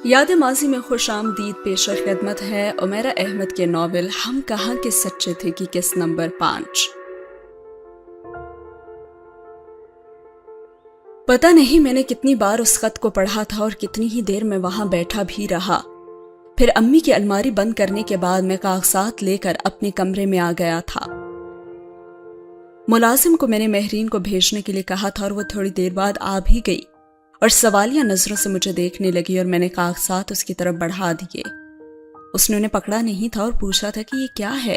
یاد ماضی میں خوش آمدید پیش خدمت ہے عمیرہ احمد کے ناول ہم کہاں کے سچے تھے کی قسط نمبر 5۔ پتہ نہیں میں نے کتنی بار اس خط کو پڑھا تھا اور کتنی ہی دیر میں وہاں بیٹھا بھی رہا۔ پھر امی کی الماری بند کرنے کے بعد میں کاغذات لے کر اپنے کمرے میں آ گیا تھا۔ ملازم کو میں نے مہرین کو بھیجنے کے لیے کہا تھا اور وہ تھوڑی دیر بعد آ بھی گئی اور سوالیہ نظروں سے مجھے دیکھنے لگی اور میں نے کاغذات اس کی طرف بڑھا دیے۔ اس نے انہیں پکڑا نہیں تھا اور پوچھا تھا کہ یہ کیا ہے؟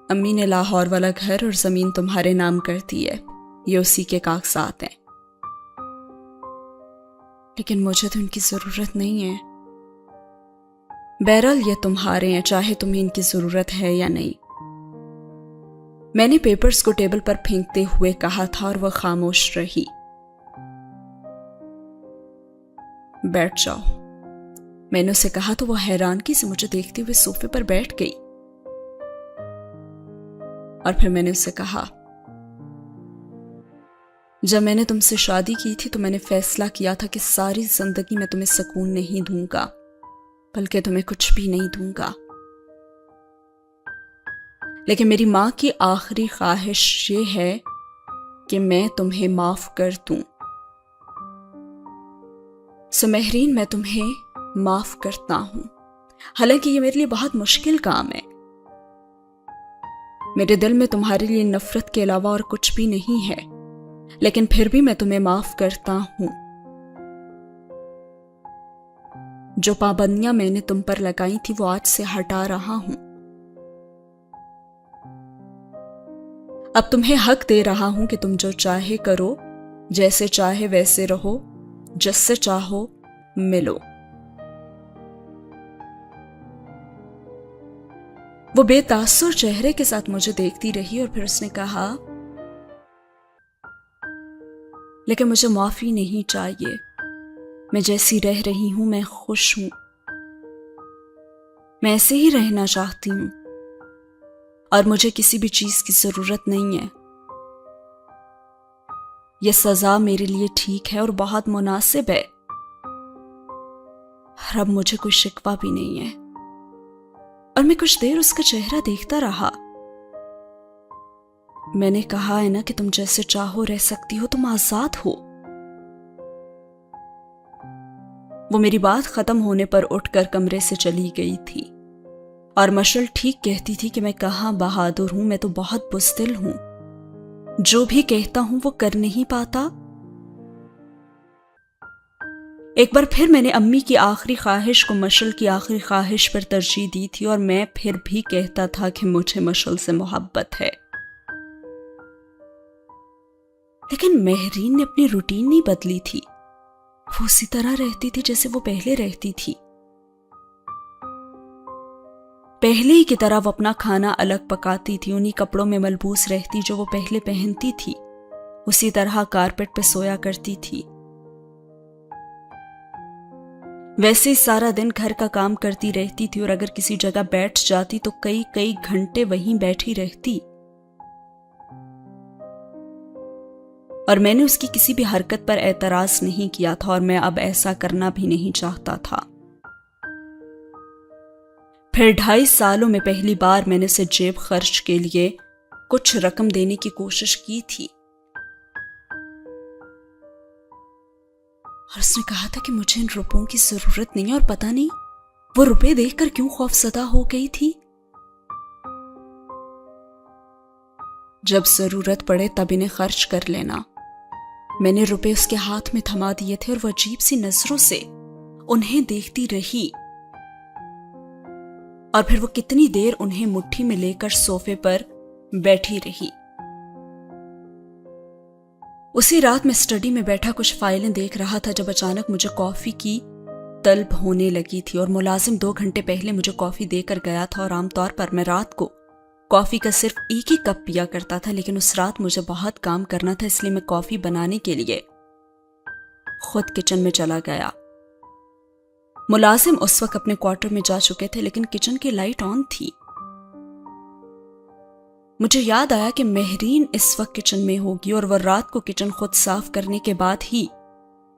امی نے لاہور والا گھر اور زمین تمہارے نام کر دی ہے، یہ اسی کے کاغذات ہیں۔ لیکن مجھے تو ان کی ضرورت نہیں ہے۔ بہرحال یہ تمہارے ہیں، چاہے تمہیں ان کی ضرورت ہے یا نہیں۔ میں نے پیپرز کو ٹیبل پر پھینکتے ہوئے کہا تھا اور وہ خاموش رہی۔ بیٹھ جاؤ، میں نے اسے کہا تو وہ حیرانگی سے مجھے دیکھتے ہوئے صوفے پر بیٹھ گئی۔ اور پھر میں نے اسے کہا، جب میں نے تم سے شادی کی تھی تو میں نے فیصلہ کیا تھا کہ ساری زندگی میں تمہیں سکون نہیں دوں گا، بلکہ تمہیں کچھ بھی نہیں دوں گا۔ لیکن میری ماں کی آخری خواہش یہ ہے کہ میں تمہیں معاف کر دوں۔ سو مہرین، میں تمہیں معاف کرتا ہوں، حالانکہ یہ میرے لیے بہت مشکل کام ہے۔ میرے دل میں تمہارے لیے نفرت کے علاوہ اور کچھ بھی نہیں ہے، لیکن پھر بھی میں تمہیں معاف کرتا ہوں۔ جو پابندیاں میں نے تم پر لگائی تھی وہ آج سے ہٹا رہا ہوں۔ اب تمہیں حق دے رہا ہوں کہ تم جو چاہے کرو، جیسے چاہے ویسے رہو، جس سے چاہو ملو۔ وہ بے تاثر چہرے کے ساتھ مجھے دیکھتی رہی اور پھر اس نے کہا، لیکن مجھے معافی نہیں چاہیے، میں جیسی رہ رہی ہوں میں خوش ہوں، میں ایسے ہی رہنا چاہتی ہوں اور مجھے کسی بھی چیز کی ضرورت نہیں ہے۔ یہ سزا میرے لیے ٹھیک ہے اور بہت مناسب ہے، اور اب مجھے کوئی شکوہ بھی نہیں ہے۔ اور میں کچھ دیر اس کا چہرہ دیکھتا رہا۔ میں نے کہا ہے نا کہ تم جیسے چاہو رہ سکتی ہو، تم آزاد ہو۔ وہ میری بات ختم ہونے پر اٹھ کر کمرے سے چلی گئی تھی، اور مشل ٹھیک کہتی تھی کہ میں کہاں بہادر ہوں، میں تو بہت بزدل ہوں، جو بھی کہتا ہوں وہ کر نہیں پاتا۔ ایک بار پھر میں نے امی کی آخری خواہش کو مشل کی آخری خواہش پر ترجیح دی تھی، اور میں پھر بھی کہتا تھا کہ مجھے مشل سے محبت ہے۔ لیکن مہرین نے اپنی روٹین نہیں بدلی تھی، وہ اسی طرح رہتی تھی جیسے وہ پہلے رہتی تھی۔ پہلے ہی کی طرح وہ اپنا کھانا الگ پکاتی تھی، انہی کپڑوں میں ملبوس رہتی جو وہ پہلے پہنتی تھی، اسی طرح کارپٹ پہ سویا کرتی تھی۔ ویسے ہی سارا دن گھر کا کام کرتی رہتی تھی، اور اگر کسی جگہ بیٹھ جاتی تو کئی گھنٹے وہیں بیٹھی رہتی۔ اور میں نے اس کی کسی بھی حرکت پر اعتراض نہیں کیا تھا، اور میں اب ایسا کرنا بھی نہیں چاہتا تھا۔ پھر 2.5 سالوں میں پہلی بار میں نے اسے جیب خرچ کے لیے کچھ رقم دینے کی کوشش کی تھی، اور اس نے کہا تھا کہ مجھے ان روپوں کی ضرورت نہیں ہے، اور پتہ نہیں وہ روپے دیکھ کر کیوں خوفزدہ ہو گئی تھی۔ جب ضرورت پڑے تب انہیں خرچ کر لینا۔ میں نے روپے اس کے ہاتھ میں تھما دیے تھے، اور وہ عجیب سی نظروں سے انہیں دیکھتی رہی، اور پھر وہ کتنی دیر انہیں مٹھی میں لے کر صوفے پر بیٹھی رہی۔ اسی رات میں اسٹڈی میں بیٹھا کچھ فائلیں دیکھ رہا تھا جب اچانک مجھے کافی کی طلب ہونے لگی تھی، اور ملازم 2 گھنٹے پہلے مجھے کافی دے کر گیا تھا، اور عام طور پر میں رات کو کافی کا صرف ایک ہی کپ پیا کرتا تھا، لیکن اس رات مجھے بہت کام کرنا تھا، اس لیے میں کافی بنانے کے لیے خود کچن میں چلا گیا۔ ملازم اس وقت اپنے کوارٹر میں جا چکے تھے، لیکن کچن کی لائٹ آن تھی۔ مجھے یاد آیا کہ مہرین اس وقت کچن میں ہوگی، اور وہ رات کو کچن خود صاف کرنے کے بعد ہی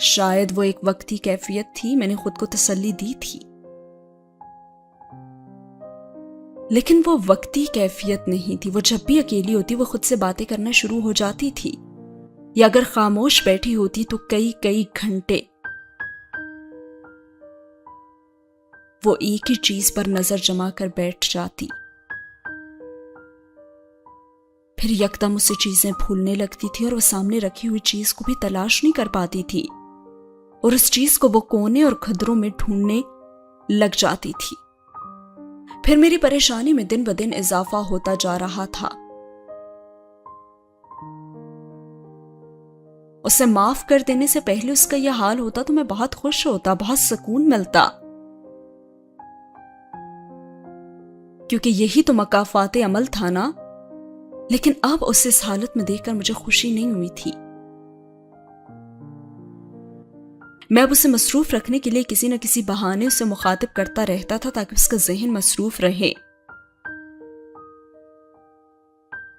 شاید وہ ایک وقتی کیفیت تھی، میں نے خود کو تسلی دی تھی، لیکن وہ وقتی کیفیت نہیں تھی۔ وہ جب بھی اکیلی ہوتی وہ خود سے باتیں کرنا شروع ہو جاتی تھی، یا اگر خاموش بیٹھی ہوتی تو کئی گھنٹے وہ ایک ہی چیز پر نظر جما کر بیٹھ جاتی، پھر یکدم اسے چیزیں بھولنے لگتی تھی اور وہ سامنے رکھی ہوئی چیز کو بھی تلاش نہیں کر پاتی تھی، اور اس چیز کو وہ کونے اور کھدروں میں ڈھونڈنے لگ جاتی تھی۔ پھر میری پریشانی میں دن بدن اضافہ ہوتا جا رہا تھا۔ اسے معاف کر دینے سے پہلے اس کا یہ حال ہوتا تو میں بہت خوش ہوتا، بہت سکون ملتا، کیونکہ یہی تو مکافات عمل تھا نا۔ لیکن اب اسے اس حالت میں دیکھ کر مجھے خوشی نہیں ہوئی تھی۔ میں اب اسے مصروف رکھنے کے لیے کسی نہ کسی بہانے اسے مخاطب کرتا رہتا تھا تاکہ اس کا ذہن مصروف رہے۔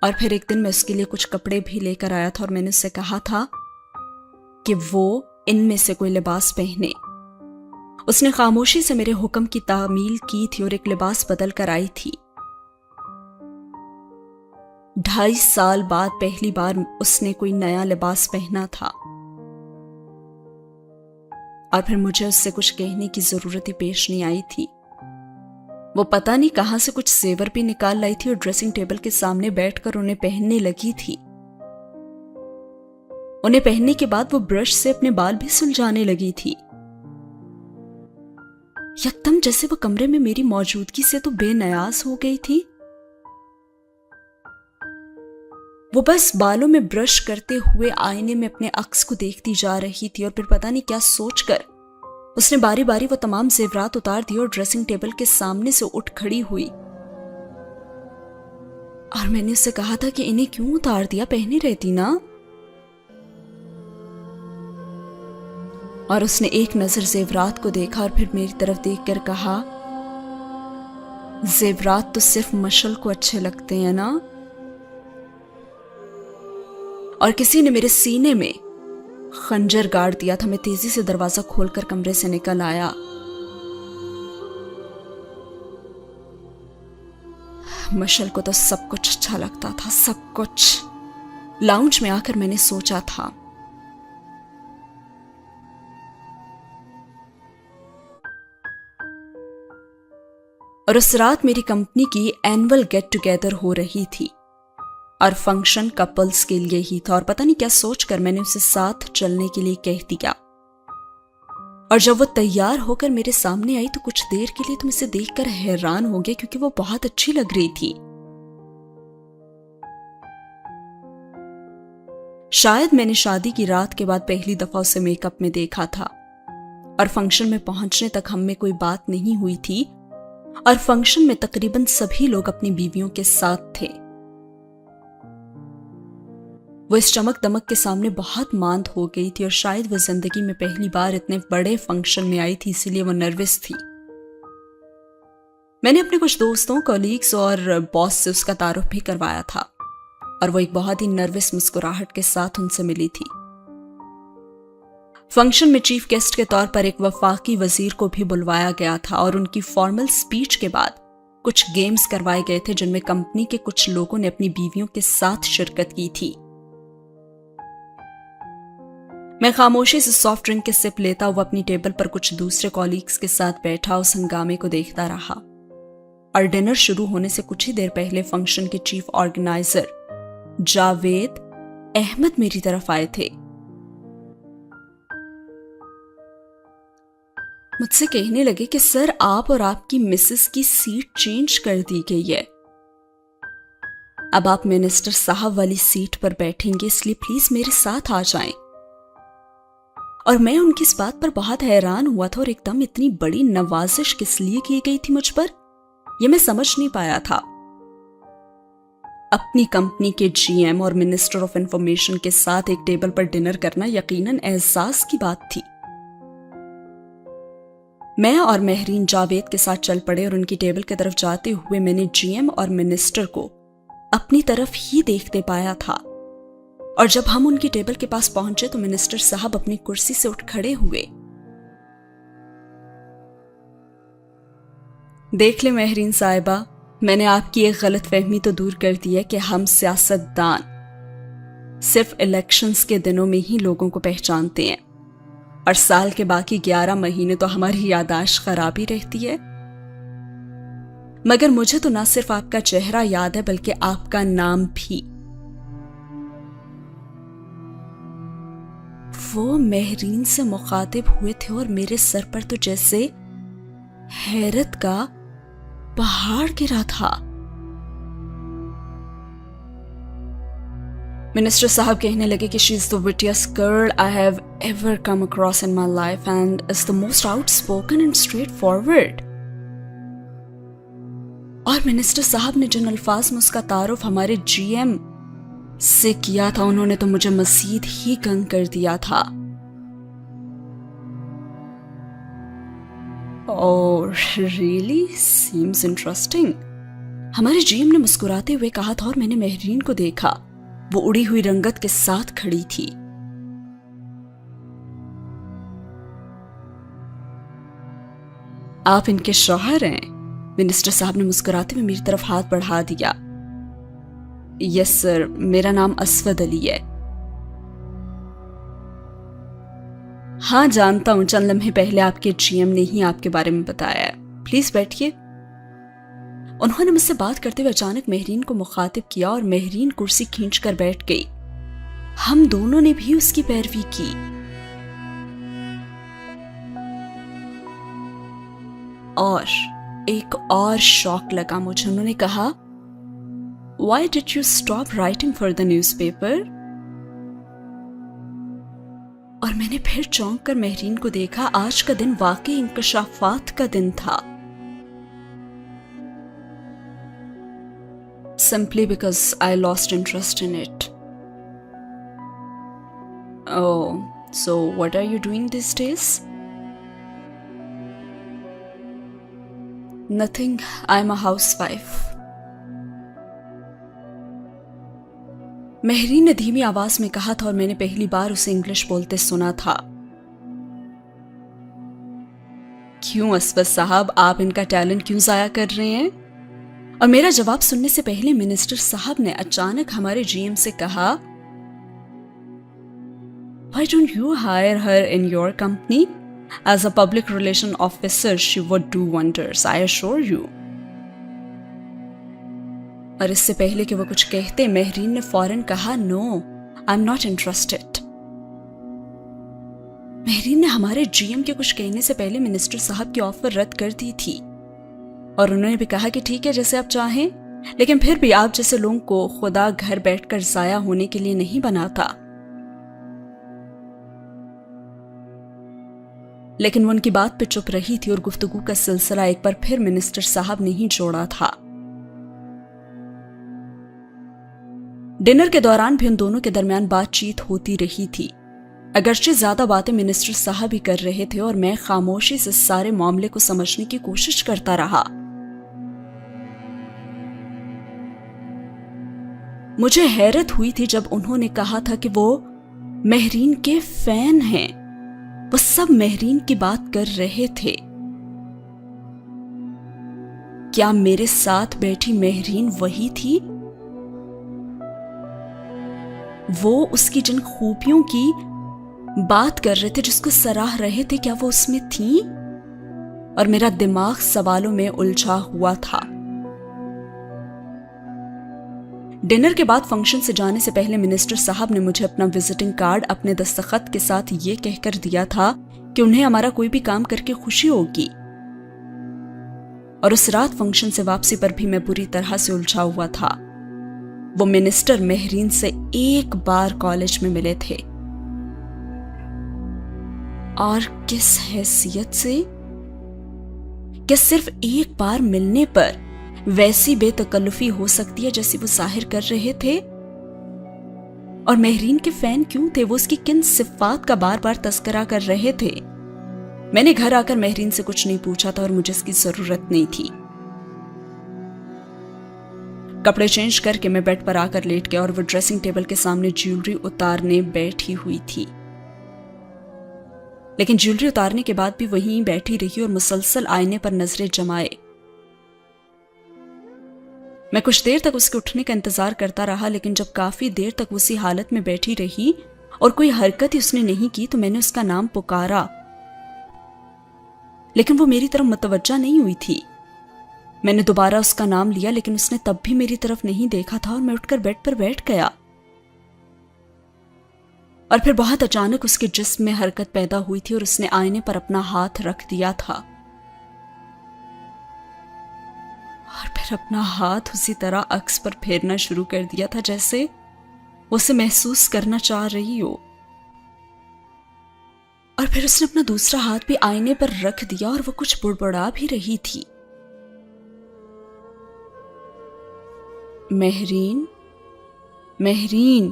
اور پھر ایک دن میں اس کے لیے کچھ کپڑے بھی لے کر آیا تھا اور میں نے اس سے کہا تھا کہ وہ ان میں سے کوئی لباس پہنے۔ اس نے خاموشی سے میرے حکم کی تعمیل کی تھی اور ایک لباس بدل کر آئی تھی۔ 2.5 سال بعد پہلی بار اس نے کوئی نیا لباس پہنا تھا، اور پھر مجھے اس سے کچھ کہنے کی ضرورت ہی پیش نہیں آئی تھی۔ وہ پتہ نہیں کہاں سے کچھ زیور بھی نکال لائی تھی اور ڈریسنگ ٹیبل کے سامنے بیٹھ کر انہیں پہننے لگی تھی۔ انہیں پہننے کے بعد وہ برش سے اپنے بال بھی سلجھانے لگی تھی، یکدم جیسے وہ کمرے میں میری موجودگی سے تو بے نیاز ہو گئی تھی۔ وہ بس بالوں میں برش کرتے ہوئے آئینے میں اپنے عکس کو دیکھتی جا رہی تھی، اور پھر پتہ نہیں کیا سوچ کر اس نے باری باری وہ تمام زیورات اتار دی اور ڈریسنگ ٹیبل کے سامنے سے اٹھ کھڑی ہوئی۔ اور میں نے اسے کہا تھا کہ انہیں کیوں اتار دیا، پہنی رہتی نا۔ اور اس نے ایک نظر زیورات کو دیکھا اور پھر میری طرف دیکھ کر کہا، زیورات تو صرف مشل کو اچھے لگتے ہیں نا۔ اور کسی نے میرے سینے میں خنجر گاڑ دیا تھا۔ میں تیزی سے دروازہ کھول کر کمرے سے نکل آیا۔ مشل کو تو سب کچھ اچھا لگتا تھا، سب کچھ۔ لاؤنج میں آ کر میں نے سوچا تھا، اور اس رات میری کمپنی کی اینول گیٹ ٹوگیدر ہو رہی تھی، اور فنکشن کپلز کے لیے ہی تھا، اور پتہ نہیں کیا سوچ کر میں نے اسے ساتھ چلنے کے لیے کہہ دیا۔ اور جب وہ تیار ہو کر میرے سامنے آئی تو کچھ دیر کے لیے تم اسے دیکھ کر حیران ہو گئے، کیونکہ وہ بہت اچھی لگ رہی تھی۔ شاید میں نے شادی کی رات کے بعد پہلی دفعہ اسے میک اپ میں دیکھا تھا، اور فنکشن میں پہنچنے تک ہم میں کوئی بات نہیں ہوئی تھی، اور فنکشن میں تقریباً سبھی لوگ اپنی بیویوں کے ساتھ تھے۔ وہ اس چمک دمک کے سامنے بہت ماند ہو گئی تھی، اور شاید وہ زندگی میں پہلی بار اتنے بڑے فنکشن میں آئی تھی، اسی لیے وہ نروس تھی۔ میں نے اپنے کچھ دوستوں، کولیگز اور باس سے اس کا تعارف بھی کروایا تھا، اور وہ ایک بہت ہی نروس مسکراہٹ کے ساتھ ان سے ملی تھی۔ فنکشن میں چیف گیسٹ کے طور پر ایک وفاقی وزیر کو بھی بلوایا گیا تھا، اور ان کی فارمل سپیچ کے بعد کچھ گیمز کروائے گئے تھے جن میں کمپنی کے کچھ لوگوں نے اپنی بیویوں کے ساتھ شرکت کی تھی۔ میں خاموشی سے سافٹ ڈرنک کے سپ لیتا ہوا اپنی ٹیبل پر کچھ دوسرے کولیگز کے ساتھ بیٹھا اس ہنگامے کو دیکھتا رہا، اور ڈنر شروع ہونے سے کچھ ہی دیر پہلے فنکشن کے چیف آرگنائزر جاوید احمد میری طرف آئے تھے۔ مجھ سے کہنے لگے کہ سر، آپ اور آپ کی مسز کی سیٹ چینج کر دی گئی ہے، اب آپ منسٹر صاحب والی سیٹ پر بیٹھیں گے، اس لیے پلیز میرے ساتھ آ جائیں۔ اور میں ان کی اس بات پر بہت حیران ہوا تھا، اور ایک دم اتنی بڑی نوازش کس لیے کی گئی تھی مجھ پر، یہ میں سمجھ نہیں پایا تھا۔ اپنی کمپنی کے جی ایم اور منسٹر آف انفارمیشن کے ساتھ ایک ٹیبل پر ڈنر کرنا یقیناً اعزاز کی بات تھی۔ میں اور مہرین جاوید کے ساتھ چل پڑے، اور ان کی ٹیبل کی طرف جاتے ہوئے میں نے جی ایم اور منسٹر کو اپنی طرف ہی دیکھتے پایا تھا۔ اور جب ہم ان کی ٹیبل کے پاس پہنچے تو منسٹر صاحب اپنی کرسی سے اٹھ کھڑے ہوئے. دیکھ لیں مہرین صاحبہ، میں نے آپ کی ایک غلط فہمی تو دور کر دی ہے کہ ہم سیاستدان صرف الیکشنز کے دنوں میں ہی لوگوں کو پہچانتے ہیں اور سال کے باقی 11 مہینے تو ہماری یادداشت خراب ہی رہتی ہے. مگر مجھے تو نہ صرف آپ کا چہرہ یاد ہے بلکہ آپ کا نام بھی. وہ مہرین سے مخاطب ہوئے تھے اور میرے سر پر تو جیسے حیرت کا پہاڑ گرا تھا. منسٹر صاحب کہنے لگے کہ she is the wittiest girl I have ever come across in my life and is the most outspoken and straightforward. اور منسٹر صاحب نے جن الفاظ میں اس کا تعارف ہمارے جی ایم سے کیا تھا انہوں نے تو مجھے مزید ہی گنگ کر دیا تھا. Oh, really? Seems interesting. ہمارے جی ایم نے مسکراتے ہوئے کہا تھا اور میں نے مہرین کو دیکھا. وہ اڑی ہوئی رنگت کے ساتھ کھڑی تھی. آپ ان کے شوہر ہیں؟ منسٹر صاحب نے مسکراتے ہوئے میری طرف ہاتھ بڑھا دیا. یس سر، میرا نام اسود علی ہے. ہاں جانتا ہوں، چند لمحے پہلے آپ کے جی ایم نے ہی آپ کے بارے میں بتایا ہے. پلیز بیٹھیے. انہوں نے مجھ سے بات کرتے ہوئے اچانک مہرین کو مخاطب کیا اور مہرین کرسی کھینچ کر بیٹھ گئی. ہم دونوں نے بھی اس کی پیروی کی. اور ایک اور شوق لگا مجھے. انہوں نے کہا Why did you stop writing for the newspaper? اور میں نے پھر چونک کر مہرین کو دیکھا. آج کا دن واقعی انکشافات کا دن تھا. Simply because I lost interest in it. Oh, so what are you doing these days? Nothing. I'm a housewife. Mehreen نے دھیمی آواز میں کہا تھا اور میں نے پہلی بار اسے انگلش بولتے سنا تھا. کیوں اسود صاحب، آپ ان کا ٹیلنٹ کیوں ضائع کر رہے ہیں؟ اور میرا جواب سننے سے پہلے منسٹر صاحب نے اچانک ہمارے جی ایم سے کہا Why don't you hire her in your company? As a public relation officer, she would do wonders, I assure you. اور اس سے پہلے کہ وہ کچھ کہتے مہرین نے فوراً کہا No, I'm not interested. Mehreen نے ہمارے جی ایم کے کچھ کہنے سے پہلے منسٹر صاحب کی آفر رد کر دی تھی اور انہوں نے بھی کہا کہ ٹھیک ہے جیسے آپ چاہیں، لیکن پھر بھی آپ جیسے لوگوں کو خدا گھر بیٹھ کر ضائع ہونے کے لیے نہیں بناتا. لیکن وہ ان کی بات پہ چپ رہی تھی اور گفتگو کا سلسلہ ایک بار پھر منسٹر صاحب نے ہی جوڑا تھا. ڈنر کے دوران بھی ان دونوں کے درمیان بات چیت ہوتی رہی تھی. اگرچہ زیادہ باتیں منسٹر صاحب ہی کر رہے تھے اور میں خاموشی سے سارے معاملے کو سمجھنے کی کوشش کرتا رہا. مجھے حیرت ہوئی تھی جب انہوں نے کہا تھا کہ وہ مہرین کے فین ہیں. وہ سب مہرین کی بات کر رہے تھے. کیا میرے ساتھ بیٹھی مہرین وہی تھی؟ وہ اس کی جن خوبیوں کی بات کر رہے تھے، جس کو سراہ رہے تھے، کیا وہ اس میں تھیں؟ اور میرا دماغ سوالوں میں الجھا ہوا تھا. ڈنر کے بعد فنکشن سے جانے سے پہلے منسٹر صاحب نے مجھے اپنا وزٹنگ کارڈ اپنے دستخط کے ساتھ یہ کہہ کر دیا تھا کہ انہیں ہمارا کوئی بھی کام کر کے خوشی ہوگی. اور اس رات فنکشن سے واپسی پر بھی میں بری طرح سے الجھا ہوا تھا. وہ منسٹر مہرین سے ایک بار کالج میں ملے تھے، اور کس حیثیت سے؟ کہ صرف ایک بار ملنے پر ویسی بے تکلفی ہو سکتی ہے جیسی وہ ظاہر کر رہے تھے؟ اور مہرین کے فین کیوں تھے؟ وہ اس کی کن صفات کا بار بار تذکرہ کر رہے تھے؟ میں نے گھر آ کر مہرین سے کچھ نہیں پوچھا تھا اور مجھے اس کی ضرورت نہیں تھی. کپڑے چینج کر کے میں بیڈ پر آ کر لیٹ گیا اور وہ ڈریسنگ ٹیبل کے سامنے جیولری اتارنے بیٹھی ہوئی تھی، لیکن جیولری اتارنے کے بعد بھی وہیں بیٹھی رہی اور مسلسل آئینے پر نظریں جمائے۔ میں کچھ دیر تک اس کے اٹھنے کا انتظار کرتا رہا، لیکن جب کافی دیر تک اسی حالت میں بیٹھی رہی اور کوئی حرکت ہی اس نے نہیں کی تو میں نے اس کا نام پکارا، لیکن وہ میری طرف متوجہ نہیں ہوئی تھی۔ میں نے دوبارہ اس کا نام لیا، لیکن اس نے تب بھی میری طرف نہیں دیکھا تھا اور میں اٹھ کر بیڈ پر بیٹھ گیا، اور پھر بہت اچانک اس کے جسم میں حرکت پیدا ہوئی تھی اور اس نے آئینے پر اپنا ہاتھ رکھ دیا تھا، اور پھر اپنا ہاتھ اسی طرح عکس پر پھیرنا شروع کر دیا تھا جیسے وہ اسے محسوس کرنا چاہ رہی ہو، اور پھر اس نے اپنا دوسرا ہاتھ بھی آئینے پر رکھ دیا اور وہ کچھ بڑبڑا بھی رہی تھی۔ مہرین، مہرین،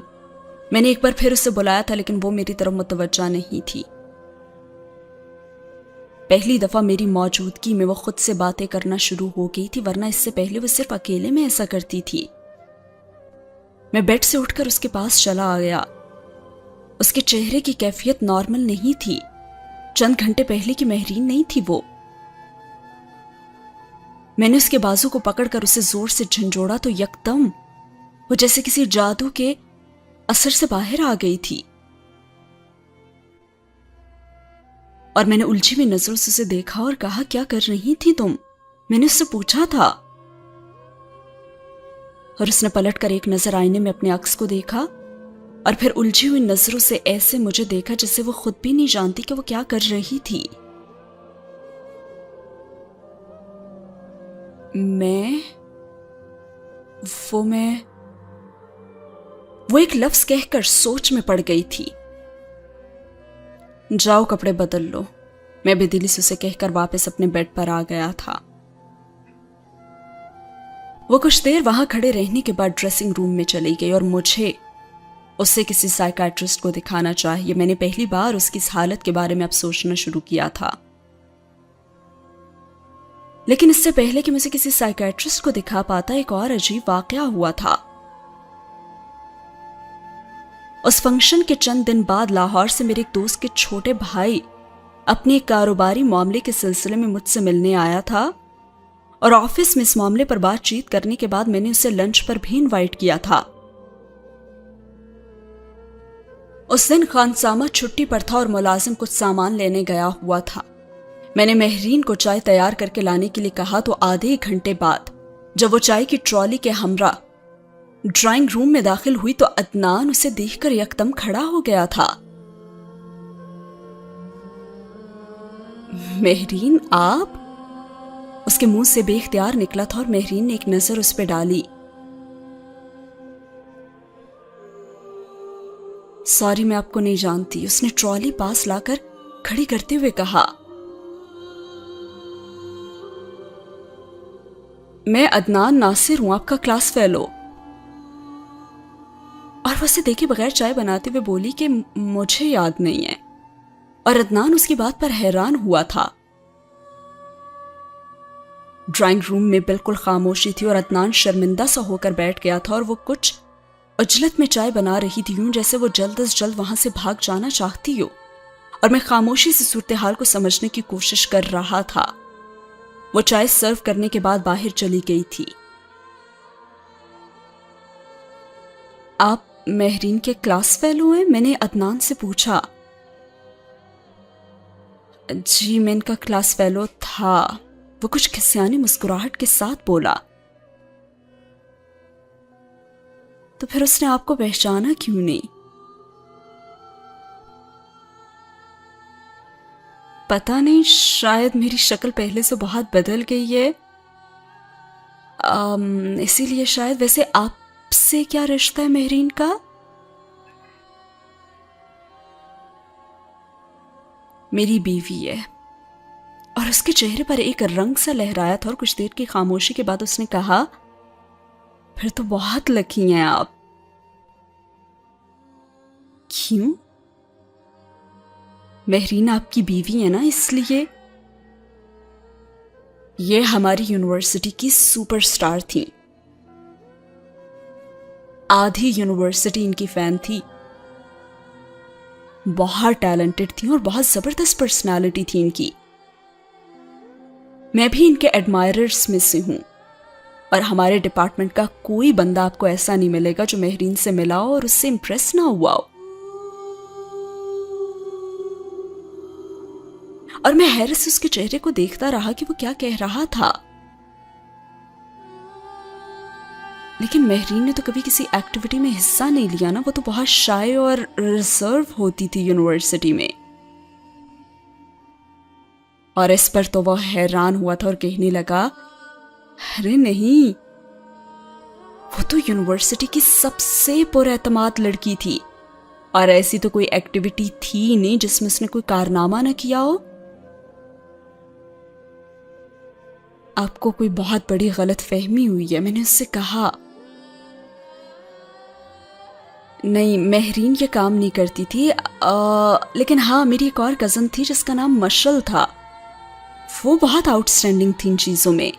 میں نے ایک بار پھر اسے بلایا تھا، لیکن وہ میری طرف متوجہ نہیں تھی۔ پہلی دفعہ میری موجودگی میں وہ خود سے باتیں کرنا شروع ہو گئی تھی، ورنہ اس سے پہلے وہ صرف اکیلے میں ایسا کرتی تھی۔ میں بیڈ سے اٹھ کر اس کے پاس چلا آیا۔ اس کے چہرے کی کیفیت نارمل نہیں تھی، چند گھنٹے پہلے کی مہرین نہیں تھی وہ۔ میں نے اس کے بازو کو پکڑ کر اسے زور سے جھنجھوڑا تو یکدم وہ جیسے کسی جادو کے اثر سے باہر آ گئی تھی، اور میں نے الجھی ہوئی نظروں سے اسے دیکھا اور کہا، کیا کر رہی تھی تم؟ میں نے اس سے پوچھا تھا، اور اس نے پلٹ کر ایک نظر آئینے میں اپنے عکس کو دیکھا اور پھر الجھی ہوئی نظروں سے ایسے مجھے دیکھا جیسے وہ خود بھی نہیں جانتی کہ وہ کیا کر رہی تھی۔ وہ ایک لفظ کہہ کر سوچ میں پڑ گئی تھی۔ جاؤ کپڑے بدل لو، میں بے دلی سے اسے کہہ کر واپس اپنے بیڈ پر آ گیا تھا۔ وہ کچھ دیر وہاں کھڑے رہنے کے بعد ڈریسنگ روم میں چلی گئی اور مجھے اسے کسی سائیکیٹرسٹ کو دکھانا چاہیے۔ میں نے پہلی بار اس کی اس حالت کے بارے میں اب سوچنا شروع کیا تھا، لیکن اس سے پہلے کہ مجھے کسی سائیکیٹرسٹ کو دکھا پاتا ایک اور عجیب واقعہ ہوا تھا۔ اس فنکشن کے چند دن بعد لاہور سے میرے ایک دوست کے چھوٹے بھائی اپنے ایک کاروباری معاملے کے سلسلے میں مجھ سے ملنے آیا تھا، اور آفس میں اس معاملے پر بات چیت کرنے کے بعد میں نے اسے لنچ پر بھی انوائٹ کیا تھا۔ اس دن خانسامہ چھٹی پر تھا اور ملازم کچھ سامان لینے گیا ہوا تھا۔ میں نے مہرین کو چائے تیار کر کے لانے کے لیے کہا تو آدھے گھنٹے بعد جب وہ چائے کی ٹرالی کے ہمراہ ڈرائنگ روم میں داخل ہوئی تو عدنان اسے دیکھ کر یکدم کھڑا ہو گیا تھا۔ مہرین، آپ؟ اس کے منہ سے بے اختیار نکلا تھا اور مہرین نے ایک نظر اس پہ ڈالی۔ سوری، میں آپ کو نہیں جانتی، اس نے ٹرالی پاس لا کر کھڑی کرتے ہوئے کہا۔ میں عدنان ناصر ہوں، آپ کا کلاس فیلو۔ اور وہ اسے دیکھے بغیر چائے بناتے ہوئے بولی کہ مجھے یاد نہیں ہے، اور عدنان اس کی بات پر حیران ہوا تھا۔ ڈرائنگ روم میں بالکل خاموشی تھی اور عدنان شرمندہ سا ہو کر بیٹھ گیا تھا اور وہ کچھ عجلت میں چائے بنا رہی تھی، یوں جیسے وہ جلد از جلد وہاں سے بھاگ جانا چاہتی ہو، اور میں خاموشی سے صورتحال کو سمجھنے کی کوشش کر رہا تھا۔ وہ چائے سرو کرنے کے بعد باہر چلی گئی تھی۔ آپ مہرین کے کلاس فیلو ہیں؟ میں نے عدنان سے پوچھا۔ جی، میں ان کا کلاس فیلو تھا، وہ کچھ کھسیانی مسکراہٹ کے ساتھ بولا۔ تو پھر اس نے آپ کو پہچانا کیوں نہیں؟ پتہ نہیں، شاید میری شکل پہلے سے بہت بدل گئی ہے، اسی لیے شاید۔ ویسے آپ سے کیا رشتہ ہے مہرین کا؟ میری بیوی ہے۔ اور اس کے چہرے پر ایک رنگ سا لہرایا تھا اور کچھ دیر کی خاموشی کے بعد اس نے کہا، پھر تو بہت لکی ہیں آپ۔ کیوں؟ مہرین آپ کی بیوی ہے نا، اس لیے۔ یہ ہماری یونیورسٹی کی سپر سٹار تھیں، آدھی یونیورسٹی ان کی فین تھی. بہت ٹیلنٹڈ تھی اور بہت زبردست پرسنالٹی تھی ان کی. میں بھی ان کے ایڈمائررز میں سے ہوں، اور ہمارے ڈپارٹمنٹ کا کوئی بندہ آپ کو ایسا نہیں ملے گا جو مہرین سے ملا ہو اور اس سے امپریس نہ ہوا ہو. اور میں حیرت سے اس کے چہرے کو دیکھتا رہا کہ وہ کیا کہہ رہا تھا. لیکن مہرین نے تو کبھی کسی ایکٹیویٹی میں حصہ نہیں لیا نا، وہ تو بہت شائع اور ریزرو ہوتی تھی یونیورسٹی میں. اور اس پر تو وہ حیران ہوا تھا اور کہنے لگا، ارے نہیں، وہ تو یونیورسٹی کی سب سے پر اعتماد لڑکی تھی، اور ایسی تو کوئی ایکٹیویٹی تھی نہیں جس میں اس نے کوئی کارنامہ نہ کیا ہو. آپ کو کوئی بہت بڑی غلط فہمی ہوئی ہے، میں نے اس سے کہا. نہیں، مہرین یہ کام نہیں کرتی تھی، لیکن ہاں میری ایک اور کزن تھی جس کا نام مشل تھا، وہ بہت آؤٹ اسٹینڈنگ تھی ان چیزوں میں.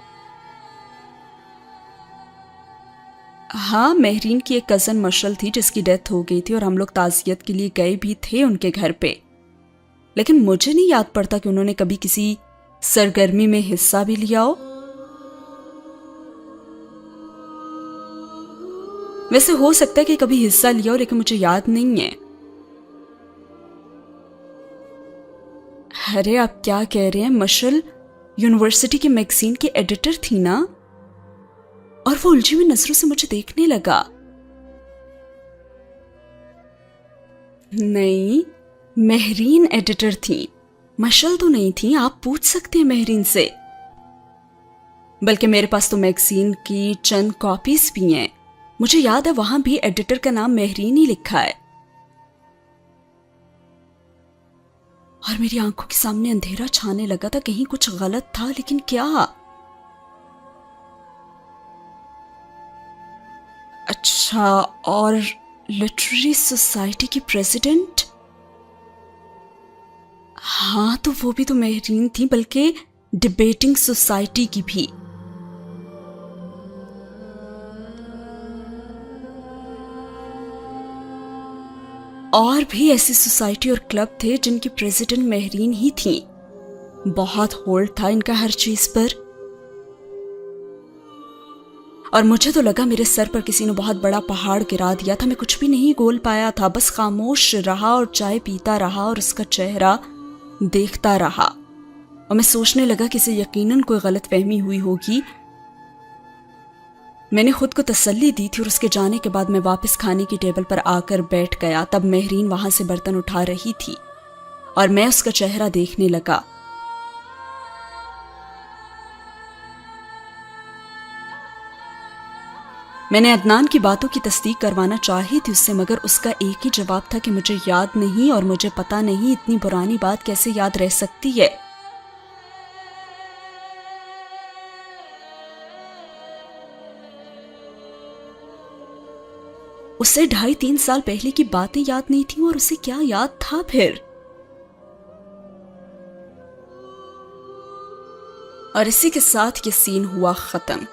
ہاں، مہرین کی ایک کزن مشل تھی جس کی ڈیتھ ہو گئی تھی، اور ہم لوگ تعزیت کے لیے گئے بھی تھے ان کے گھر پہ. لیکن مجھے نہیں یاد پڑتا کہ انہوں نے کبھی کسی سرگرمی میں حصہ بھی لیا ہو. ویسے ہو سکتا ہے کہ کبھی حصہ لیا ہو، لیکن مجھے یاد نہیں ہے. ارے آپ کیا کہہ رہے ہیں؟ مشل یونیورسٹی کی میگزین کی ایڈیٹر تھی نا. اور وہ الجھی ہوئی نظروں سے مجھے دیکھنے لگا. نہیں، مہرین ایڈیٹر تھی، مشل تو نہیں تھی. آپ پوچھ سکتے ہیں مہرین سے. بلکہ میرے پاس تو میگزین کی چند کاپیز بھی ہیں، مجھے یاد ہے وہاں بھی ایڈیٹر کا نام مہرین ہی لکھا ہے. اور میری آنکھوں کے سامنے اندھیرا چھانے لگا تھا، کہیں کچھ غلط تھا، لیکن کیا؟ اچھا، اور لٹریری سوسائٹی کی پریزیڈنٹ؟ ہاں، تو وہ بھی تو مہرین تھی، بلکہ ڈیبیٹنگ سوسائٹی کی بھی. اور بھی ایسی سوسائٹی اور کلب تھے جن کی پریزیڈنٹ مہرین ہی تھیں. بہت ہولڈ تھا ان کا ہر چیز پر. اور مجھے تو لگا میرے سر پر کسی نے بہت بڑا پہاڑ گرا دیا تھا. میں کچھ بھی نہیں گول پایا تھا، بس خاموش رہا اور چائے پیتا رہا اور اس کا چہرہ دیکھتا رہا. اور میں سوچنے لگا کہ اسے یقیناً کوئی غلط فہمی ہوئی ہوگی. میں نے خود کو تسلی دی تھی، اور اس کے جانے کے بعد میں واپس کھانے کی ٹیبل پر آ کر بیٹھ گیا. تب مہرین وہاں سے برتن اٹھا رہی تھی اور میں اس کا چہرہ دیکھنے لگا. میں نے عدنان کی باتوں کی تصدیق کروانا چاہی تھی اس سے، مگر اس کا ایک ہی جواب تھا کہ مجھے یاد نہیں، اور مجھے پتا نہیں اتنی پرانی بات کیسے یاد رہ سکتی ہے. اسے 2.5-3 سال پہلے کی باتیں یاد نہیں تھیں، اور اسے کیا یاد تھا پھر؟ اور اسی کے ساتھ یہ سین ہوا ختم.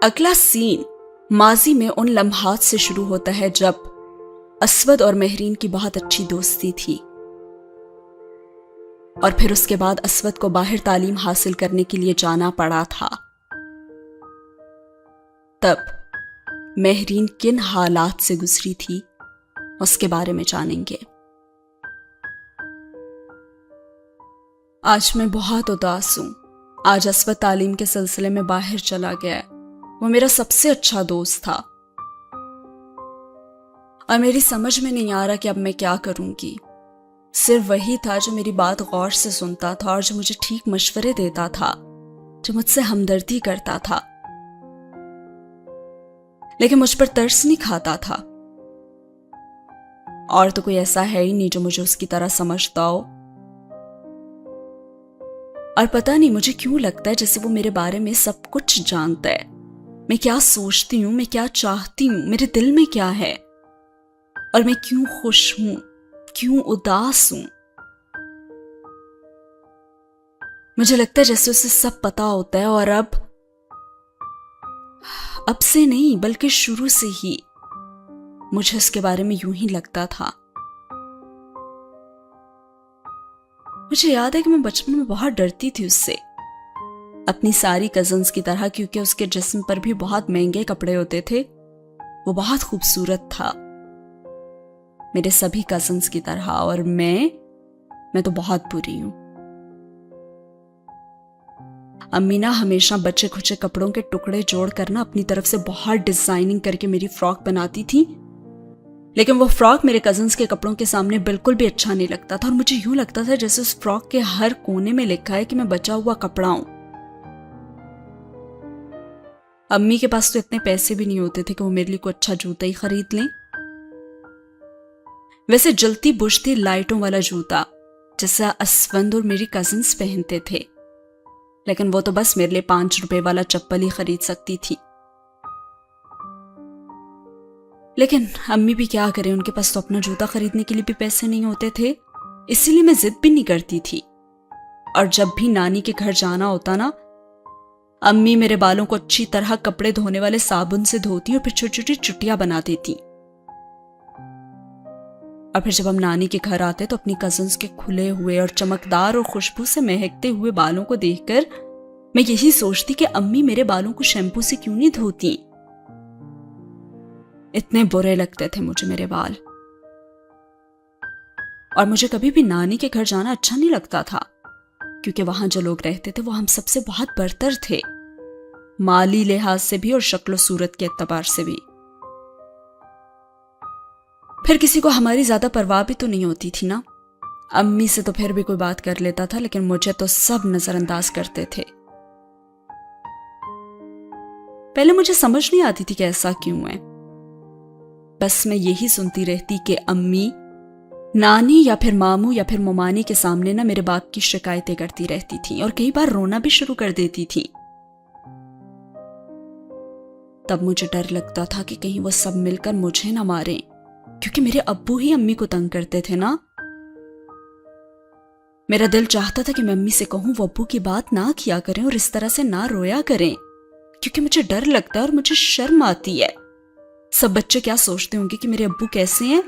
اگلا سین ماضی میں ان لمحات سے شروع ہوتا ہے جب اسود اور مہرین کی بہت اچھی دوستی تھی، اور پھر اس کے بعد اسود کو باہر تعلیم حاصل کرنے کے لیے جانا پڑا تھا. تب مہرین کن حالات سے گزری تھی اس کے بارے میں جانیں گے. آج میں بہت اداس ہوں. آج اسود تعلیم کے سلسلے میں باہر چلا گیا ہے. وہ میرا سب سے اچھا دوست تھا، اور میری سمجھ میں نہیں آ رہا کہ اب میں کیا کروں گی. صرف وہی تھا جو میری بات غور سے سنتا تھا، اور جو مجھے ٹھیک مشورے دیتا تھا، جو مجھ سے ہمدردی کرتا تھا، لیکن مجھ پر ترس نہیں کھاتا تھا. اور تو کوئی ایسا ہے ہی نہیں جو مجھے اس کی طرح سمجھتا ہو. اور پتہ نہیں مجھے کیوں لگتا ہے جیسے وہ میرے بارے میں سب کچھ جانتا ہے. میں کیا سوچتی ہوں، میں کیا چاہتی ہوں، میرے دل میں کیا ہے، اور میں کیوں خوش ہوں، کیوں اداس ہوں۔ مجھے لگتا ہے جیسے اسے سب پتا ہوتا ہے، اور اب سے نہیں بلکہ شروع سے ہی مجھے اس کے بارے میں یوں ہی لگتا تھا۔ مجھے یاد ہے کہ میں بچپن میں بہت ڈرتی تھی اس سے، اپنی ساری کزنز کی طرح، کیونکہ اس کے جسم پر بھی بہت مہنگے کپڑے ہوتے تھے۔ وہ بہت خوبصورت تھا میرے سبھی کزنز کی طرح، اور میں تو بہت بری ہوں۔ امی نا ہمیشہ بچے کھچے کپڑوں کے ٹکڑے جوڑ کرنا اپنی طرف سے بہت ڈیزائننگ کر کے میری فراک بناتی تھی، لیکن وہ فراک میرے کزنز کے کپڑوں کے سامنے بالکل بھی اچھا نہیں لگتا تھا، اور مجھے یوں لگتا تھا جیسے اس فراک کے ہر کونے میں لکھا ہے کہ میں بچا ہوا کپڑا ہوں۔ امی کے پاس تو اتنے پیسے بھی نہیں ہوتے تھے کہ وہ میرے لیے کوئی اچھا جوتا ہی خرید لیں۔ ویسے جلتی بجھتی لائٹوں والا جوتا جیسا اسفند اور میری کزنز پہنتے تھے، لیکن وہ تو بس میرے لیے 5 روپے والا چپل ہی خرید سکتی تھی۔ لیکن امی بھی کیا کریں، ان کے پاس تو اپنا جوتا خریدنے کے لیے بھی پیسے نہیں ہوتے تھے، اسی لیے میں ضد بھی نہیں کرتی تھی۔ اور جب بھی نانی کے گھر جانا ہوتا نا، امی میرے بالوں کو اچھی طرح کپڑے دھونے والے صابن سے دھوتی اور پھر چھوٹی چھوٹی چٹیاں بنا دیتی۔ اور پھر جب ہم نانی کے گھر آتے تو اپنی کزنز کے کھلے ہوئے اور چمکدار اور خوشبو سے مہکتے ہوئے بالوں کو دیکھ کر میں یہی سوچتی کہ امی میرے بالوں کو شیمپو سے کیوں نہیں دھوتی۔ اتنے برے لگتے تھے مجھے میرے بال، اور مجھے کبھی بھی نانی کے گھر جانا اچھا نہیں لگتا تھا، کیونکہ وہاں جو لوگ رہتے تھے وہ ہم سب سے بہت برتر تھے، مالی لحاظ سے بھی اور شکل و صورت کے اعتبار سے بھی۔ پھر کسی کو ہماری زیادہ پرواہ بھی تو نہیں ہوتی تھی نا، امی سے تو پھر بھی کوئی بات کر لیتا تھا، لیکن مجھے تو سب نظر انداز کرتے تھے۔ پہلے مجھے سمجھ نہیں آتی تھی کہ ایسا کیوں ہے، بس میں یہی سنتی رہتی کہ امی نانی یا پھر ماموں یا پھر ممانی کے سامنے نا میرے باپ کی شکایتیں کرتی رہتی تھی، اور کئی بار رونا بھی شروع کر دیتی تھی۔ تب مجھے ڈر لگتا تھا کہ کہیں وہ سب مل کر مجھے نہ ماریں، کیونکہ میرے ابو ہی امی کو تنگ کرتے تھے نا۔ میرا دل چاہتا تھا کہ میں امی سے کہوں وہ ابو کی بات نہ کیا کریں اور اس طرح سے نہ رویا کریں، کیونکہ مجھے ڈر لگتا ہے اور مجھے شرم آتی ہے۔ سب بچے کیا سوچتے ہوں گے کہ میرے ابو کیسے ہیں،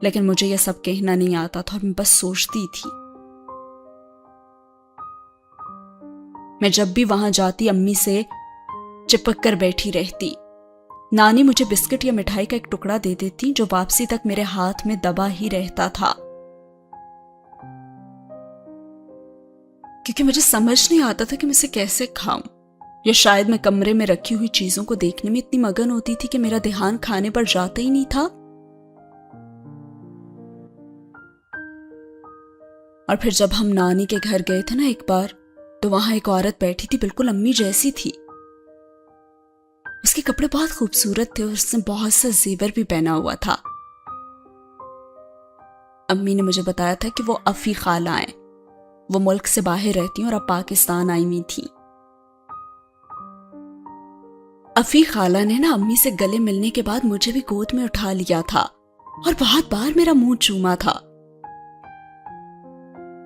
لیکن مجھے یہ سب کہنا نہیں آتا تھا، اور میں بس سوچتی تھی۔ میں جب بھی وہاں جاتی امی سے چپک کر بیٹھی رہتی، نانی مجھے بسکٹ یا مٹھائی کا ایک ٹکڑا دے دیتی جو واپسی تک میرے ہاتھ میں دبا ہی رہتا تھا، کیونکہ مجھے سمجھ نہیں آتا تھا کہ میں اسے کیسے کھاؤں، یا شاید میں کمرے میں رکھی ہوئی چیزوں کو دیکھنے میں اتنی مگن ہوتی تھی کہ میرا دھیان کھانے پر جاتا ہی نہیں تھا۔ اور پھر جب ہم نانی کے گھر گئے تھے نا ایک بار، تو وہاں ایک عورت بیٹھی تھی، بالکل امی جیسی تھی۔ اس کے کپڑے بہت خوبصورت تھے اور اس نے بہت سا زیور بھی پہنا ہوا تھا۔ امی نے مجھے بتایا تھا کہ وہ افی خالہ ہیں، وہ ملک سے باہر رہتی ہیں اور اب پاکستان آئی ہوئی تھی۔ افی خالہ نے نا امی سے گلے ملنے کے بعد مجھے بھی گود میں اٹھا لیا تھا اور بہت بار میرا منہ چوما تھا۔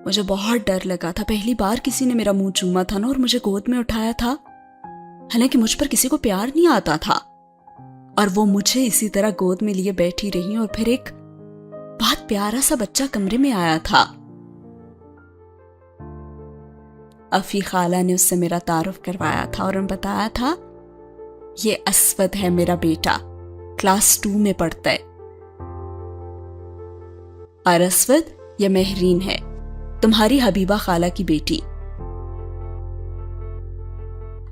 مجھے بہت ڈر لگا تھا، پہلی بار کسی نے میرا منہ چوما تھا نا اور مجھے گود میں اٹھایا تھا، حالانکہ مجھ پر کسی کو پیار نہیں آتا تھا، اور وہ مجھے اسی طرح گود میں لیے بیٹھی رہی، اور پھر ایک بہت پیارا سا بچہ کمرے میں آیا تھا۔ افی خالہ نے اس سے میرا تعارف کروایا تھا اور انہوں نے بتایا تھا یہ اسود ہے میرا بیٹا، کلاس 2 میں پڑھتا ہے، اور اسود یہ مہرین ہے، تمہاری حبیبہ خالہ کی بیٹی۔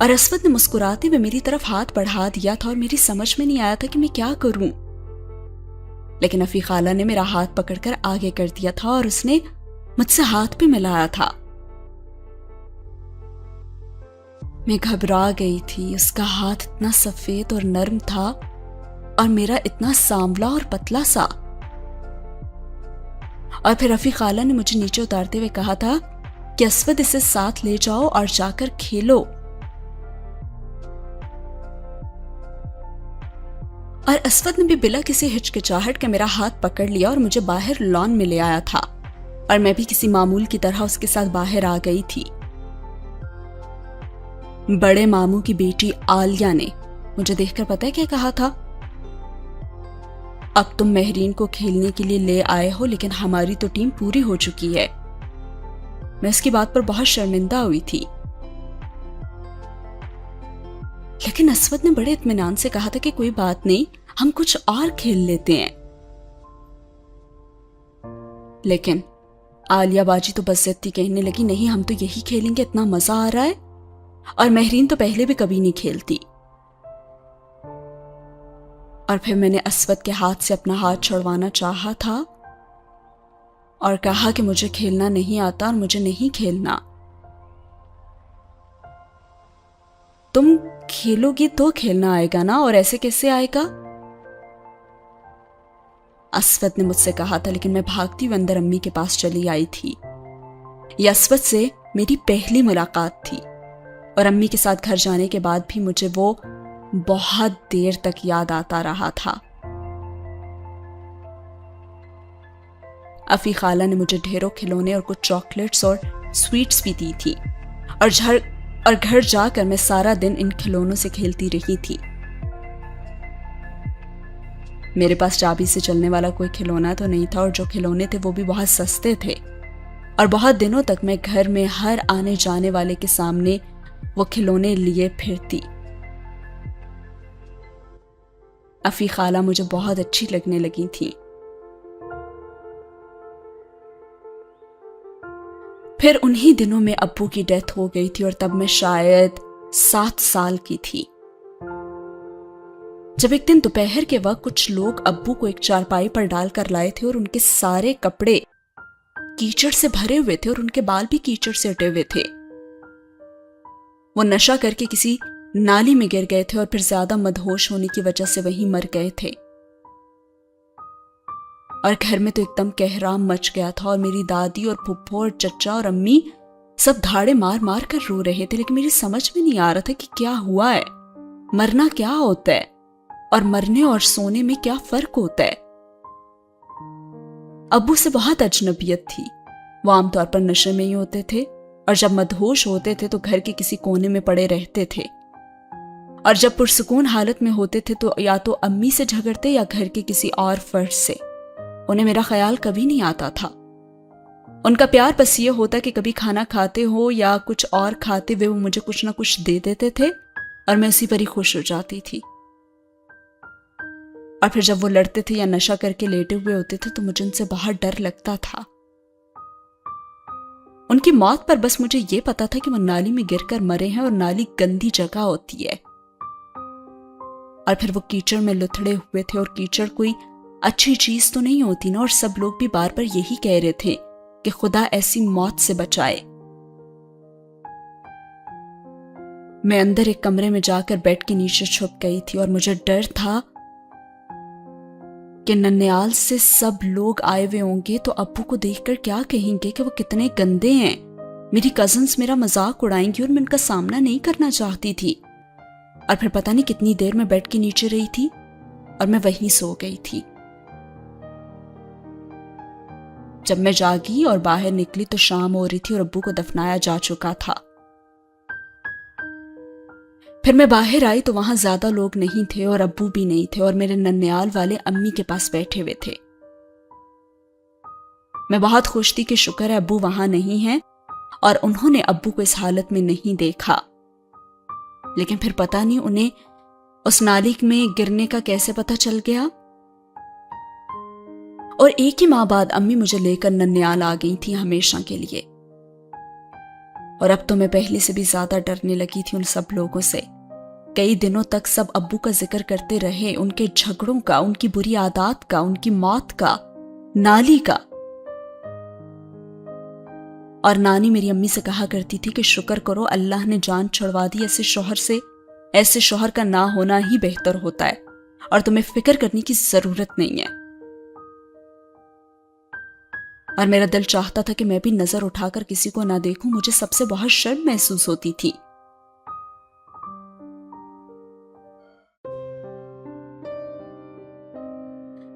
اور اسود نے مسکراتے ہوئے میری طرف ہاتھ بڑھا دیا تھا اور میری سمجھ میں نہیں آیا تھا کہ میں کیا کروں، لیکن افی خالہ نے میرا ہاتھ پکڑ کر آگے کر دیا تھا اور اس نے مجھ سے ہاتھ بھی ملایا تھا۔ میں گھبرا گئی تھی، اس کا ہاتھ اتنا سفید اور نرم تھا اور میرا اتنا سانولا اور پتلا سا۔ اور پھر افی خالہ نے مجھے نیچے اتارتے ہوئے کہا تھا کہ اسود اسے ساتھ لے جاؤ اور جا کر کھیلو، اور اسود نے بھی بلا کسی ہچکچاہٹ کے میرا ہاتھ پکڑ لیا اور مجھے باہر لان میں لے آیا تھا، اور میں بھی کسی معمول کی طرح اس کے ساتھ باہر آ گئی تھی۔ بڑے ماموں کی بیٹی عالیہ نے مجھے دیکھ کر پتہ ہے کیا کہا تھا؟ اب تم مہرین کو کھیلنے کے لیے لے آئے ہو، لیکن ہماری تو ٹیم پوری ہو چکی ہے۔ میں اس کی بات پر بہت شرمندہ ہوئی تھی، لیکن اسود نے بڑے اطمینان سے کہا تھا کہ کوئی بات نہیں، ہم کچھ اور کھیل لیتے ہیں۔ لیکن عالیہ باجی تو بزدتی کہنے لگی، نہیں ہم تو یہی کھیلیں گے، اتنا مزہ آ رہا ہے، اور مہرین تو پہلے بھی کبھی نہیں کھیلتی۔ اور پھر میں نے اسود کے ہاتھ سے اپنا ہاتھ چھڑوانا چاہا تھا اور کہا کہ مجھے کھیلنا نہیں آتا اور مجھے نہیں کھیلنا۔ تم کھیلو گی تو کھیلنا آئے گا نا، اور ایسے کیسے آئے گا؟ اسود نے مجھ سے کہا تھا، لیکن میں بھاگتی ہوئے اندر امی کے پاس چلی آئی تھی۔ یہ اسود سے میری پہلی ملاقات تھی، اور امی کے ساتھ گھر جانے کے بعد بھی مجھے وہ بہت دیر تک یاد آتا رہا تھا۔ افی خالہ نے مجھے ڈھیروں کھلونے اور کچھ چاکلیٹس اور سویٹس بھی دی تھی، اور گھر جا کر میں سارا دن ان کھلونوں سے کھیلتی رہی تھی۔ میرے پاس چابی سے چلنے والا کوئی کھلونا تو نہیں تھا، اور جو کھلونے تھے وہ بھی بہت سستے تھے، اور بہت دنوں تک میں گھر میں ہر آنے جانے والے کے سامنے وہ کھلونے لیے پھرتی۔ افی خالہ مجھے بہت اچھی لگنے لگی تھی۔ پھر انہی دنوں میں ابو کی ڈیتھ ہو گئی تھی، اور تب میں شاید 7 سال کی تھی، جب ایک دن دوپہر کے وقت کچھ لوگ ابو کو ایک چارپائی پر ڈال کر لائے تھے، اور ان کے سارے کپڑے کیچڑ سے بھرے ہوئے تھے، اور ان کے بال بھی کیچڑ سے اٹے ہوئے تھے۔ وہ نشہ کر کے کسی نالی میں گر گئے تھے، اور پھر زیادہ مدہوش ہونے کی وجہ سے وہیں مر گئے تھے، اور گھر میں تو ایک دم کہرام مچ گیا تھا، اور میری دادی اور پھپھو اور چچا اور امی سب دھاڑے مار مار کر رو رہے تھے، لیکن میری سمجھ میں نہیں آ رہا تھا کہ کیا ہوا ہے، مرنا کیا ہوتا ہے، اور مرنے اور سونے میں کیا فرق ہوتا ہے۔ ابو سے بہت اجنبیت تھی، وہ عام طور پر نشے میں ہی ہوتے تھے، اور جب مدہوش ہوتے تھے تو گھر کے کسی کونے میں پڑے رہتے تھے، اور جب پرسکون حالت میں ہوتے تھے تو یا تو امی سے جھگڑتے یا گھر کے کسی اور فرد سے۔ انہیں میرا خیال کبھی نہیں آتا تھا۔ ان کا پیار بس یہ ہوتا کہ کبھی کھانا کھاتے ہو یا کچھ اور کھاتے ہوئے وہ مجھے کچھ نہ کچھ دے دیتے تھے، اور میں اسی پر ہی خوش ہو جاتی تھی۔ اور پھر جب وہ لڑتے تھے یا نشہ کر کے لیٹے ہوئے ہوتے تھے تو مجھے ان سے بہت ڈر لگتا تھا۔ ان کی موت پر بس مجھے یہ پتا تھا کہ وہ نالی میں گر کر مرے ہیں، اور نالی گندی جگہ ہوتی ہے، اور پھر وہ کیچڑ میں لتھڑے ہوئے تھے، اور کیچڑ کوئی اچھی چیز تو نہیں ہوتی نا، اور سب لوگ بھی بار بار یہی کہہ رہے تھے کہ خدا ایسی موت سے بچائے۔ میں اندر ایک کمرے میں جا کر بیڈ کے نیچے چھپ گئی تھی، اور مجھے ڈر تھا کہ ننیال سے سب لوگ آئے ہوئے ہوں گے تو ابو کو دیکھ کر کیا کہیں گے کہ وہ کتنے گندے ہیں، میری کزنز میرا مذاق اڑائیں گی، اور میں ان کا سامنا نہیں کرنا چاہتی تھی۔ اور پھر پتہ نہیں کتنی دیر میں بیڈ کے نیچے رہی تھی، اور میں وہیں سو گئی تھی۔ جب میں جاگی اور باہر نکلی تو شام ہو رہی تھی، اور ابو کو دفنایا جا چکا تھا۔ پھر میں باہر آئی تو وہاں زیادہ لوگ نہیں تھے، اور ابو بھی نہیں تھے، اور میرے ننیال والے امی کے پاس بیٹھے ہوئے تھے۔ میں بہت خوش تھی کہ شکر ہے ابو وہاں نہیں ہیں، اور انہوں نے ابو کو اس حالت میں نہیں دیکھا۔ لیکن پھر پتہ نہیں انہیں اس نالی میں گرنے کا کیسے پتہ چل گیا، اور ایک ہی ماہ بعد امی مجھے لے کر ننیال آ گئی تھی ہمیشہ کے لیے۔ اور اب تو میں پہلے سے بھی زیادہ ڈرنے لگی تھی ان سب لوگوں سے۔ کئی دنوں تک سب ابو کا ذکر کرتے رہے، ان کے جھگڑوں کا، ان کی بری عادات کا، ان کی موت کا، نالی کا۔ اور نانی میری امی سے کہا کرتی تھی کہ شکر کرو اللہ نے جان چھڑوا دی، ایسے شوہر سے، ایسے شوہر کا نہ ہونا ہی بہتر ہوتا ہے، اور تمہیں فکر کرنے کی ضرورت نہیں ہے۔ اور میرا دل چاہتا تھا کہ میں بھی نظر اٹھا کر کسی کو نہ دیکھوں، مجھے سب سے بہت شرم محسوس ہوتی تھی۔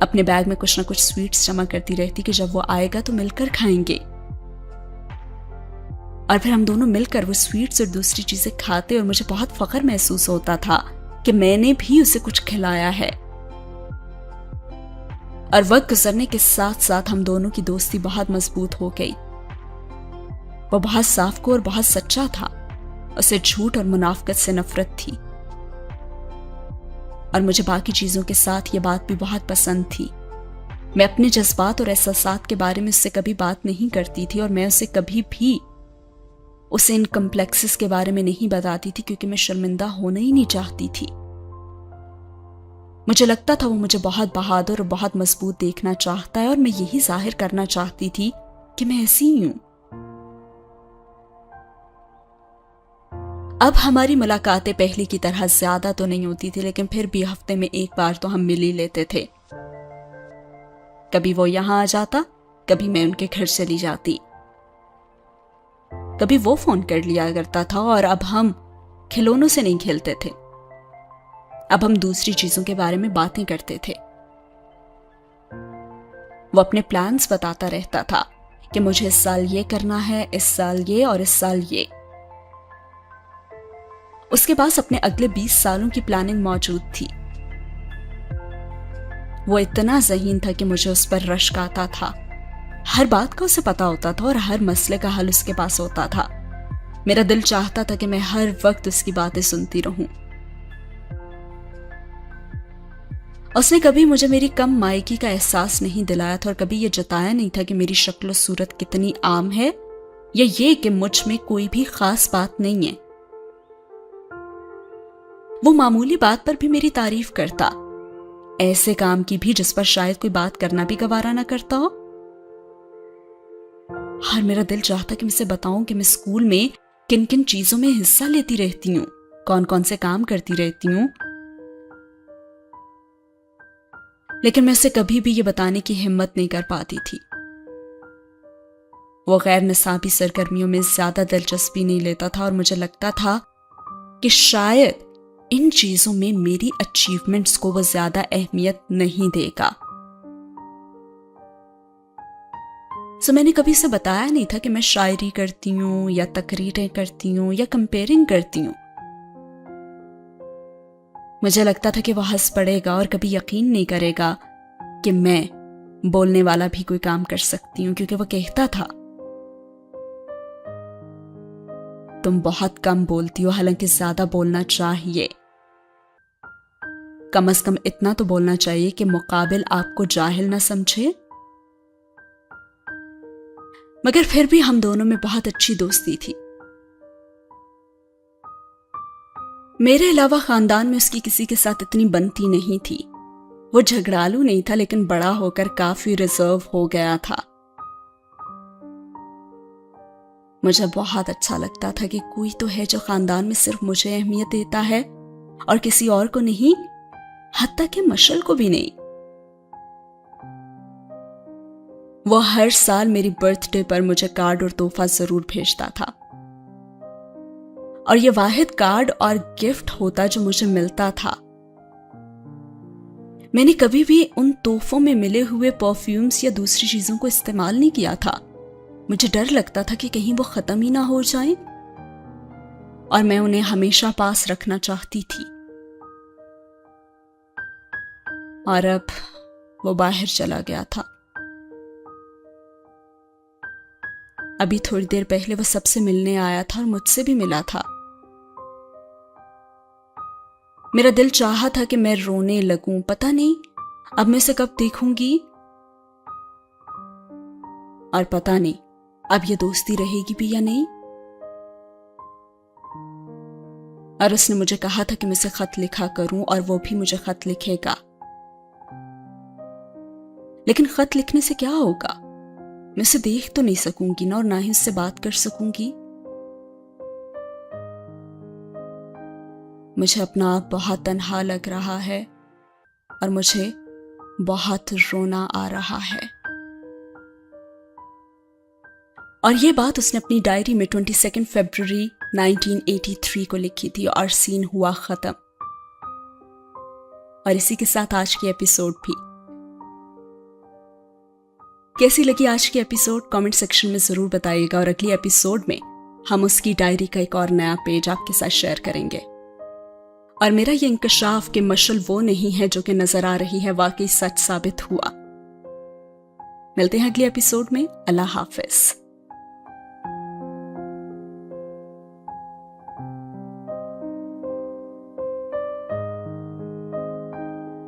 اپنے بیگ میں کچھ نہ کچھ سویٹس جمع کرتی رہتی کہ جب وہ آئے گا تو مل کر کھائیں گے، اور پھر ہم دونوں مل کر وہ سویٹس اور دوسری چیزیں کھاتے، اور مجھے بہت فخر محسوس ہوتا تھا کہ میں نے بھی اسے کچھ کھلایا ہے۔ اور وقت گزرنے کے ساتھ ساتھ ہم دونوں کی دوستی بہت مضبوط ہو گئی۔ وہ بہت صاف کو اور بہت سچا تھا، اسے جھوٹ اور منافقت سے نفرت تھی، اور مجھے باقی چیزوں کے ساتھ یہ بات بھی بہت پسند تھی۔ میں اپنے جذبات اور احساسات کے بارے میں اس سے کبھی بات نہیں کرتی تھی، اور میں اسے کبھی بھی اسے ان کمپلیکسز کے بارے میں نہیں بتاتی تھی، کیونکہ میں شرمندہ ہونا ہی نہیں چاہتی تھی۔ مجھے لگتا تھا وہ مجھے بہت بہادر اور بہت مضبوط دیکھنا چاہتا ہے، اور میں یہی ظاہر کرنا چاہتی تھی کہ میں ایسی ہی ہوں۔ اب ہماری ملاقاتیں پہلے کی طرح زیادہ تو نہیں ہوتی تھی، لیکن پھر بھی ہفتے میں ایک بار تو ہم مل ہی لیتے تھے۔ کبھی وہ یہاں آ جاتا، کبھی میں ان کے گھر چلی جاتی، کبھی وہ فون کر لیا کرتا تھا، اور اب ہم کھلونوں سے نہیں کھیلتے تھے، اب ہم دوسری چیزوں کے بارے میں باتیں کرتے تھے۔ وہ اپنے پلانز بتاتا رہتا تھا کہ مجھے اس سال یہ کرنا ہے، اس سال یہ، اور اس سال یہ۔ اس کے پاس اپنے اگلے 20 سالوں کی پلاننگ موجود تھی۔ وہ اتنا ذہین تھا کہ مجھے اس پر رشک آتا تھا۔ ہر بات کا اسے پتا ہوتا تھا، اور ہر مسئلے کا حل اس کے پاس ہوتا تھا۔ میرا دل چاہتا تھا کہ میں ہر وقت اس کی باتیں سنتی رہوں۔ اس نے کبھی مجھے میری کم مائیگی کا احساس نہیں دلایا تھا، اور کبھی یہ جتایا نہیں تھا کہ میری شکل و صورت کتنی عام ہے، یا یہ کہ مجھ میں کوئی بھی خاص بات نہیں ہے۔ وہ معمولی بات پر بھی میری تعریف کرتا، ایسے کام کی بھی جس پر شاید کوئی بات کرنا بھی گوارا نہ کرتا ہو۔ اور میرا دل چاہتا کہ میں اسے بتاؤں کہ میں اسکول میں کن کن چیزوں میں حصہ لیتی رہتی ہوں، کون کون سے کام کرتی رہتی ہوں، لیکن میں اسے کبھی بھی یہ بتانے کی ہمت نہیں کر پاتی تھی۔ وہ غیر نصابی سرگرمیوں میں زیادہ دلچسپی نہیں لیتا تھا، اور مجھے لگتا تھا کہ شاید ان چیزوں میں میری اچیومنٹس کو وہ زیادہ اہمیت نہیں دے گا۔ میں نے کبھی اسے بتایا نہیں تھا کہ میں شاعری کرتی ہوں، یا تقریریں کرتی ہوں، یا کمپیئرنگ کرتی ہوں۔ مجھے لگتا تھا کہ وہ ہنس پڑے گا اور کبھی یقین نہیں کرے گا کہ میں بولنے والا بھی کوئی کام کر سکتی ہوں، کیونکہ وہ کہتا تھا تم بہت کم بولتی ہو، حالانکہ زیادہ بولنا چاہیے، کم از کم اتنا تو بولنا چاہیے کہ مقابل آپ کو جاہل نہ سمجھے۔ مگر پھر بھی ہم دونوں میں بہت اچھی دوستی تھی۔ میرے علاوہ خاندان میں اس کی کسی کے ساتھ اتنی بنتی نہیں تھی۔ وہ جھگڑالو نہیں تھا، لیکن بڑا ہو کر کافی ریزرو ہو گیا تھا۔ مجھے بہت اچھا لگتا تھا کہ کوئی تو ہے جو خاندان میں صرف مجھے اہمیت دیتا ہے اور کسی اور کو نہیں، حتیٰ کہ مشل کو بھی نہیں۔ وہ ہر سال میری برتھ ڈے پر مجھے کارڈ اور تحفہ ضرور بھیجتا تھا، اور یہ واحد کارڈ اور گفٹ ہوتا جو مجھے ملتا تھا۔ میں نے کبھی بھی ان تحفوں میں ملے ہوئے پرفیومز یا دوسری چیزوں کو استعمال نہیں کیا تھا۔ مجھے ڈر لگتا تھا کہ کہیں وہ ختم ہی نہ ہو جائیں، اور میں انہیں ہمیشہ پاس رکھنا چاہتی تھی۔ اور اب وہ باہر چلا گیا تھا۔ ابھی تھوڑی دیر پہلے وہ سب سے ملنے آیا تھا، اور مجھ سے بھی ملا تھا۔ میرا دل چاہا تھا کہ میں رونے لگوں، پتہ نہیں اب میں اسے کب دیکھوں گی، اور پتہ نہیں اب یہ دوستی رہے گی بھی یا نہیں۔ اور اس نے مجھے کہا تھا کہ میں اسے خط لکھا کروں، اور وہ بھی مجھے خط لکھے گا۔ لیکن خط لکھنے سے کیا ہوگا؟ میں اسے دیکھ تو نہیں سکوں گی نا، اور نہ ہی اس سے بات کر سکوں گی۔ مجھے اپنا آپ بہت تنہا لگ رہا ہے، اور مجھے بہت رونا آ رہا ہے۔ اور یہ بات اس نے اپنی ڈائری میں 22 فروری 1983 کو لکھی تھی، اور سین ہوا ختم۔ اور اسی کے ساتھ آج کی ایپیسوڈ بھی۔ کیسی لگی آج کی ایپیسوڈ کامنٹ سیکشن میں ضرور بتائیے گا، اور اگلی ایپیسوڈ میں ہم اس کی ڈائری کا ایک اور نیا پیج آپ کے ساتھ شیئر کریں گے۔ اور میرا یہ انکشاف کہ مشعل وہ نہیں ہے جو کہ نظر آ رہی ہے، واقعی سچ ثابت ہوا۔ ملتے ہیں اگلی ایپیسوڈ میں۔ اللہ حافظ۔